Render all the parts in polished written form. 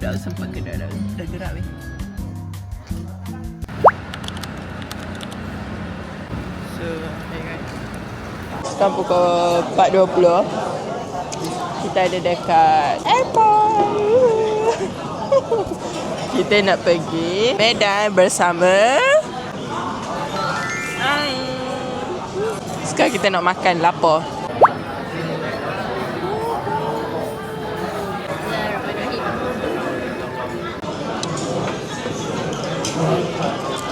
dah sempat ke dah gerak weh. So, hey guys. Sekarang pukul 4.20. Kita ada dekat airport. Kita nak pergi Medan bersama. Sekarang kita nak makan lapar.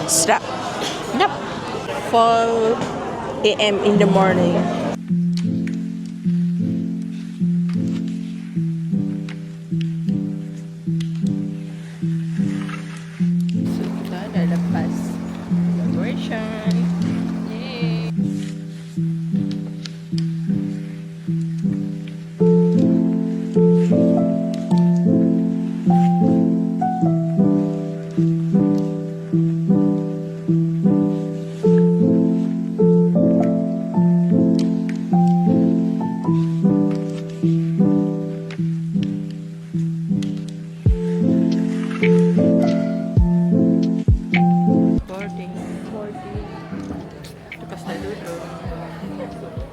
Sedap. Sedap. 4 AM in the morning. So kita dah lepas immigration. Yay.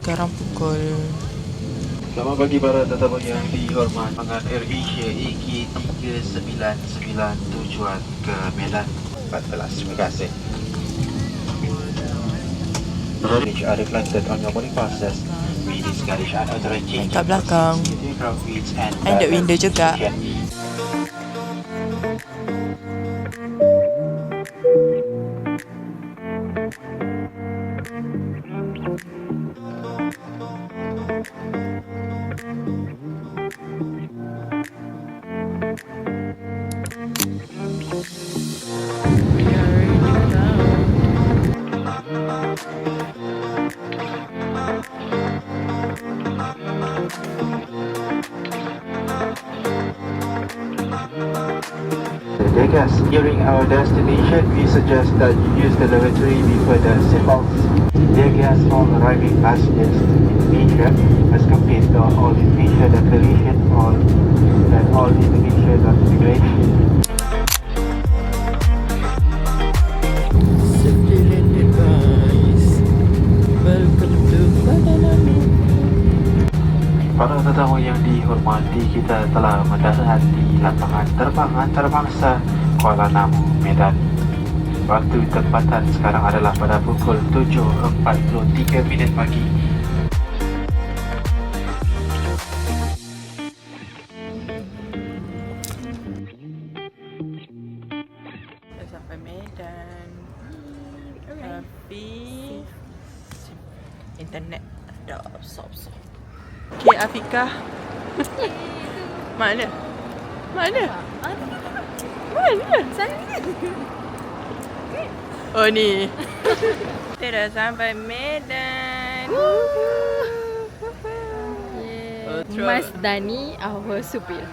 Sekarang pukul. Selamat pagi para tetamu yang dihormati. Penerbangan AirAsia EK399 tujuan ke Medan 14. Terima kasih. Which are reflected on your boarding passes. We discourage unauthorized change. Kat belakang. Ada window juga. Dear guests, during our destination, we suggest that you use the lavatory before the seatbelts. Dear guests, all arriving passengers in Indonesia must complete the all Indonesia declaration and all Indonesia non-immigration. Para tetamu yang dihormati, kita telah mendapati lapangan terbang antarabangsa Kuala Namu, Medan. Waktu tempatan sekarang adalah pada pukul 7.43 pagi. Dah sampai Medan. Tapi internet dah besar-besar. Okay, Afiqah. Mana? Mana? Mana? Oh ni. Kita dah sampai Medan. Mas Dani, our supir.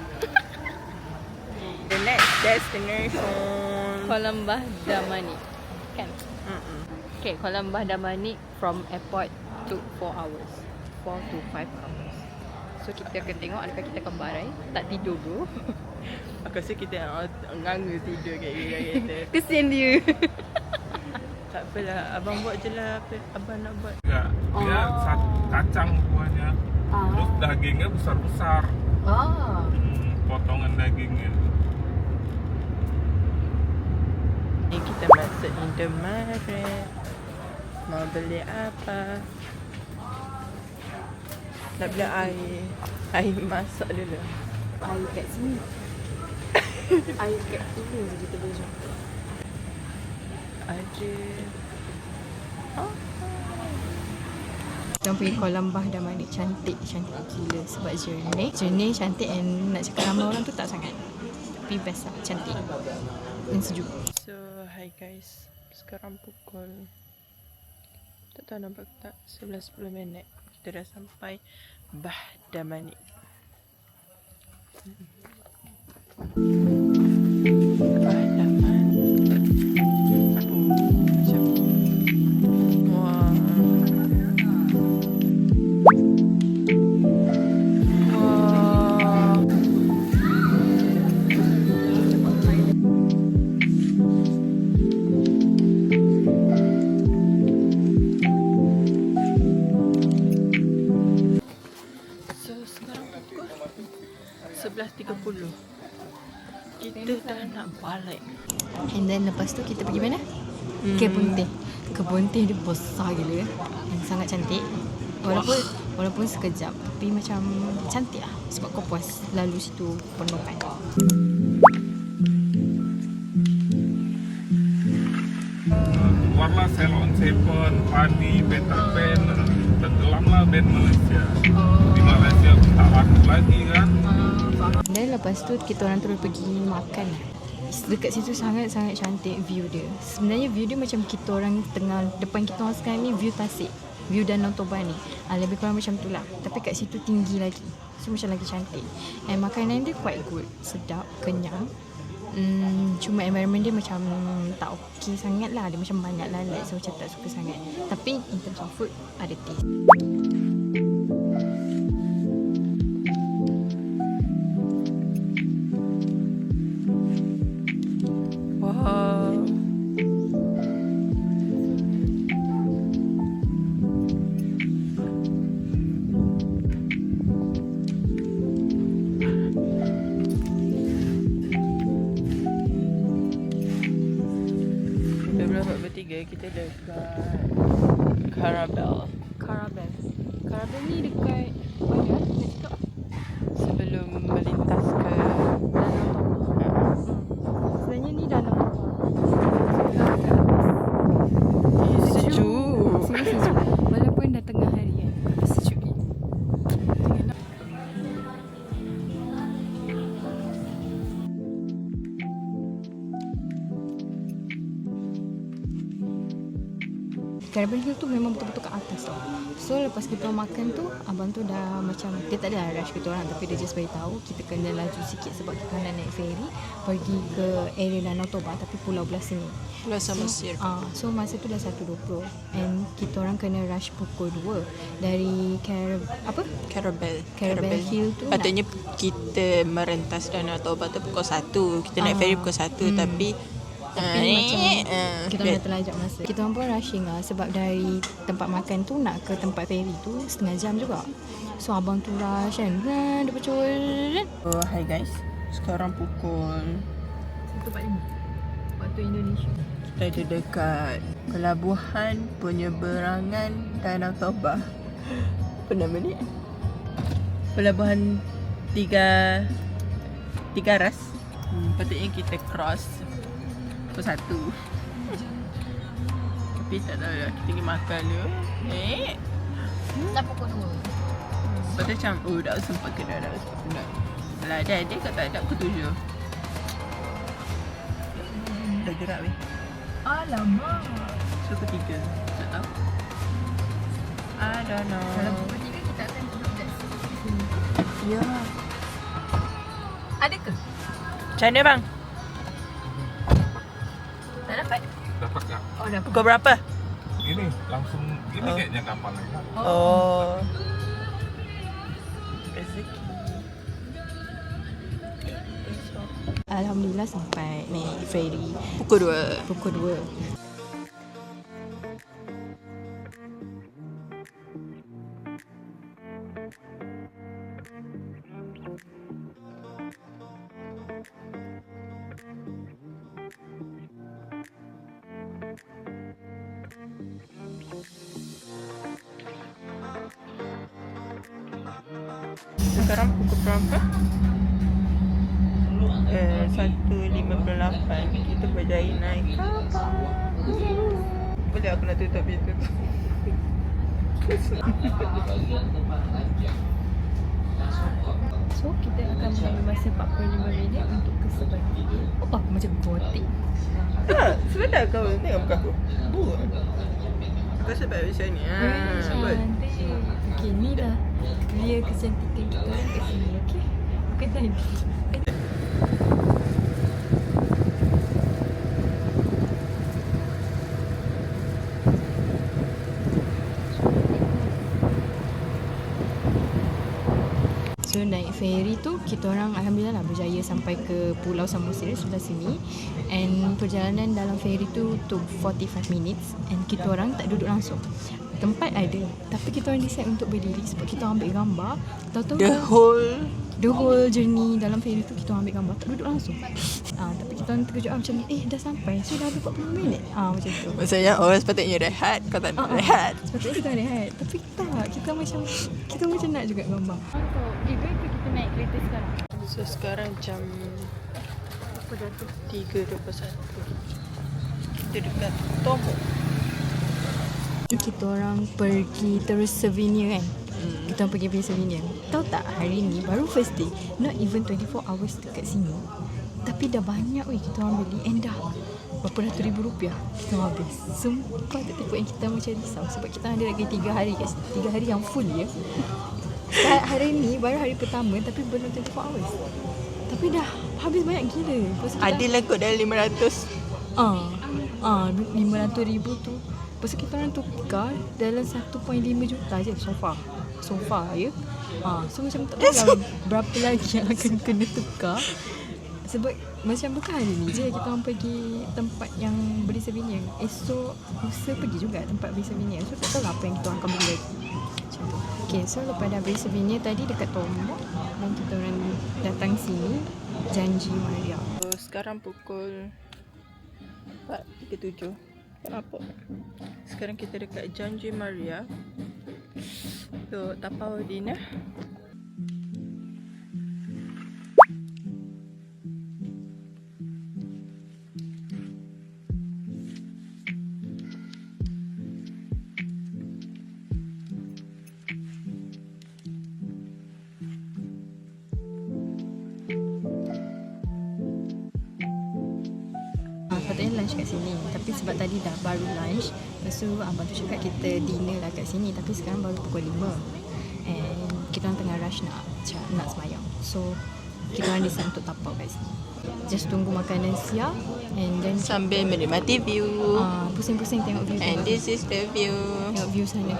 The next destination. Kuala Lembah Damanik. Kan? Okay, Kuala Lembah Damanik from airport took 4 hours. 4 to 5 hours. So kita akan tengok adakah kita akan barai. Tak tidur dulu. Aku rasa kita nganga tidur kat kereta. Kesian dia. Tak apalah, abang buat je lah apa abang nak buat. Enggak, dia kacang buahnya. Terus dagingnya besar-besar. Potongan dagingnya. Ni kita masuk Indomaret. Mau beli apa? Nak beli air. Air masak dulu. Air kat sini. Air kat sini je kita boleh jumpa. Ada. Kita pergi Kuala Lembah Damanik. Cantik gila sebab jernih cantik, and nak cakap ramai orang tu tak sangat, tapi best lah, cantik dan sejuk. So, hi guys. Sekarang pukul tak tahu nampak tak 11:10 minit. Kita dah sampai Bah Damanik. Kita dah nak balik. And then lepas tu kita pergi mana? Kebun teh. Kebun teh dia besar gila dan sangat cantik. Walaupun sekejap tapi macam cantik lah sebab kau puas lalu situ penuh kan. Keluarlah Ceylon Seven, Padi, Peter Pan, tenggelamlah band Malaysia. Di Malaysia tak laku lagi kan. Dan lepas tu kita orang terus pergi makan. Dekat situ sangat-sangat cantik view dia. Sebenarnya view dia macam kita orang tengah depan kita orang sekarang ni view Tasik, view Danau Toba ni. Lebih kurang macam tu lah. Tapi kat situ tinggi lagi. So macam lagi cantik. And makanan dia quite good, sedap, kenyang. Cuma environment dia macam tak okey sangat lah. Dia macam banyak lalat, so macam tak suka sangat. Tapi in terms of food ada taste. Wow. Bertiga kita dekat Carabel ni dekat mana nak cakap? Sebelum melintas ke Danau Toba. Sebenarnya ni Danau Toba. Sejuk. Sini sejuk. Walaupun dah tengah hari kan. Sejuk ni. Carabel Hill tu memang betul-betul kat atas tau. So lepas kita makan tu, abang tu dah macam, dia tak ada rush kita orang, tapi dia just beritahu kita kena laju sikit sebab kita nak naik ferry pergi ke area Danau Toba tapi pulau belah sini. Pulau Samosir. So masa tu dah 1.20 and kita orang kena rush pukul 2 dari Carabel Hill tu. Patutnya kita merentas Danau Toba tu pukul 1. Kita naik ferry pukul 1 tapi macam kita dah terlajak masa. Kita orang pun rushing lah sebab dari tempat makan tu nak ke tempat ferry tu setengah jam juga. So abang tu rush kan. Dia pecul. Hai guys, sekarang pukul 1.45 waktu Indonesia. kita ada dekat pelabuhan penyeberangan Danau Toba. Apa nama ni? Pelabuhan Tiga Ras. Patutnya kita cross pukul 1. Tapi tak tahu lah, kita pergi makan dulu. Dah pukul 2. Lepas tu macam, dah sempat kena. Alah, dia kata tak ada pukul 7. Dah gerak weh. Alamak. So pukul 3. Tak tahu. I don't know. Kalau pukul 3 kita akan duduk kat sini. Ya. Ada ke? Macam mana bang? Tak dapat? Dapat tak? Oh dapat. Pukul berapa? Ini langsung ini kayaknya kapal lagi. Oh. Rezeki. Alhamdulillah sampai naik ferry Pukul 2. Sekarang pukul berapa? 1.58. Kita berjaya naik kapal. Boleh aku nak tutup pintu tu? So kita akan mengambil masa 45 minit untuk ke sebelah. Oh macam gotik. Tak, sebentar kau tengok muka aku. Buat. Kau sebab macam ni. Cantik. Okay, ni lah clear kecantikan kita orang kat sini, okay? Bukan tadi. So naik ferry tu kita orang alhamdulillah lah berjaya sampai ke Pulau Samosir sebelah sini. And perjalanan dalam ferry tu took 45 minutes and kita orang tak duduk langsung. tempat ada, tapi kita orang decide untuk berdiri sebab kita ambil gambar. Tahu-tahu the whole journey dalam ferry tu kita ambil gambar, tak duduk langsung. Tapi kita orang terkejut macam dah sampai, so dah habis 40 minit. Macam tu. Maksudnya orang sepatutnya rehat, kau tak nak rehat. Sepatutnya kita rehat, tapi tak, kita macam nak juga gambar. Baik ke kita naik kereta sekarang? So sekarang jam 3.21. Kita dekat Tomo. Kita orang pergi terus souvenir kan. Kita orang pergi souvenir. Tahu tak, hari ni baru first day, not even 24 hours dekat sini, tapi dah banyak kita orang beli, and dah berapa ratus ribu rupiah kita orang habis. Sumpah tak tipu, yang kita macam risau sebab kita ada lagi 3 hari kat sini, 3 hari yang full ya. Hari ni baru hari pertama tapi belum 24 hours, tapi dah habis banyak gila. Adil lah kot dah 500. 500,000 tu. Lepas tu kita orang tukar dalam 1.5 juta je so far ya. So macam tak tahu berapa lagi yang akan kena tukar. Sebab macam bukan hari ni je kita orang pergi tempat yang beli souvenir. Esok lusa pergi juga tempat beli souvenir. So tak tahu lah apa yang kita orang akan beli lagi. Macam tu. Okay, so lepas dah beli souvenir tadi dekat Tombok, dan kita orang datang sini Janji Maria. So, sekarang pukul 4.37. Kenapa? Sekarang kita dekat Janji Maria untuk tapau dinner. Patutnya lunch kat sini, tapi sebab tadi dah baru lunch, lepas tu abang tu cakap kita dinner lah kat sini, tapi sekarang baru pukul 5 and kita orang tengah rush nak semayang, so kita orang decide untuk tapau kat sini, just tunggu makanan siap and then Sambil menikmati view. pusing-pusing tengok view. And this is the view. Tengok view sana.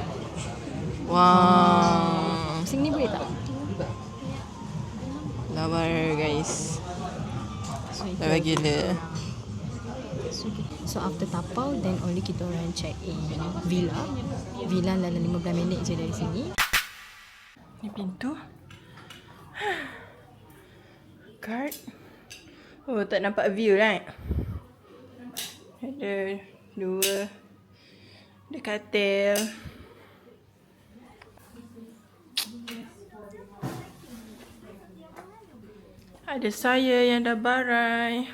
Wow. Pusing ni boleh tak? Lawa guys. So, itu. Lawa gila. So after tapau, then only kita orang check in villa dalam 15 minit je dari sini. Ni pintu. Card. Oh, tak nampak view right? Ada 2. Ada katil. Ada saya yang dah barai.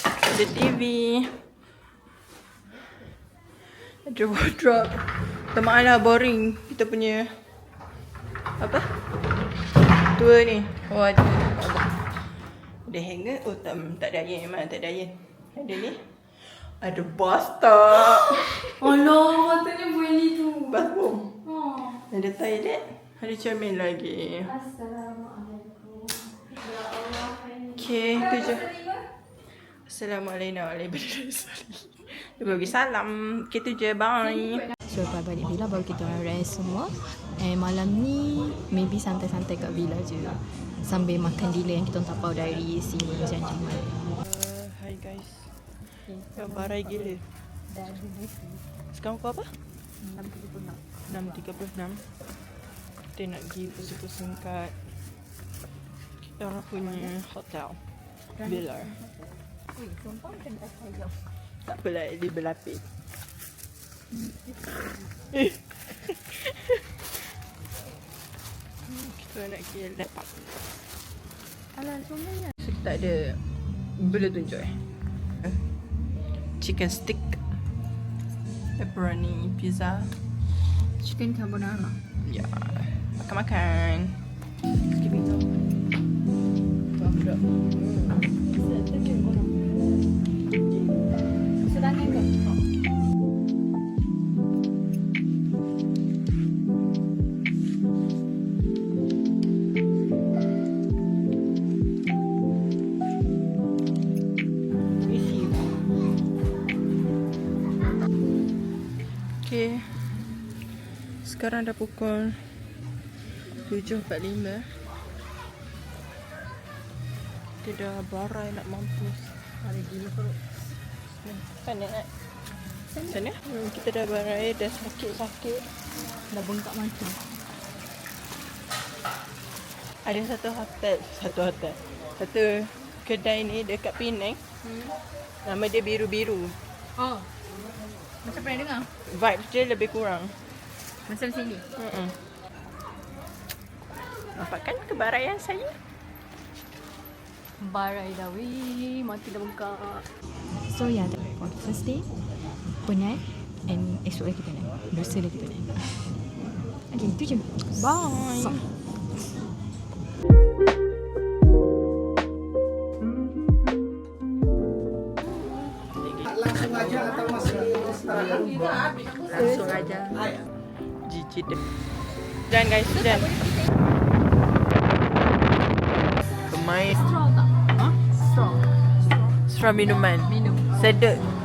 Ada TV. Ada wardrobe. Tak maaf boring kita punya apa? Tua ni. Oh ada. Ada hanger. Oh tak ada iron. Memang tak ada iron. Ada ni. Ada bathtub. Allah, patutnya boleh tu. Bathroom. Ada toilet. Ada cermin lagi. Assalamualaikum. Ya Allah. Okay, tu je. Assalamualaikum warahmatullahi wabarakatuh. Dia bagi salam. Okay, tu je. Bye. So lepas balik villa baru kita orang rest semua. Malam ni maybe santai-santai kat villa je, sambil makan dinner yang kita tapau dari sini Janji Maria. Hi guys. Ya, barai gila. Sekarang pukul apa? 6.36. Kita nak pergi pusing-pusing kat kita orang punya hotel villa. Tak apalah, dia berlapis. Kita nak pergi lepak. Alah, sebenarnya So, kita ada boleh tunjuk chicken stick, pepperoni pizza. chicken carbonara. Ya, makan-makan. Sikit pintu. Sedangkan ke? Okay. Sekarang dah pukul 7.45. Kita dah barai nak mampus. Hari gila perut. Kan nak Sana. Kita dah barai, dah sakit-sakit. Dah bengkak mata. Ada satu kedai ni dekat Penang. Nama dia biru-biru. Oh. Macam pernah dengar? Vibes dia lebih kurang. Macam sini. Nampak kan kebaraian saya? Barai dah weh, mati dah bengkak. So yeah, for the first day penat and esok lagi penat. Lusa lagi penat. Okay, itu je. Bye. So. Langsung aja. Jijik dia. Dan guys, dan. Kemai Straw tak? Ha? Straw. straw minuman. Minum. Sedap.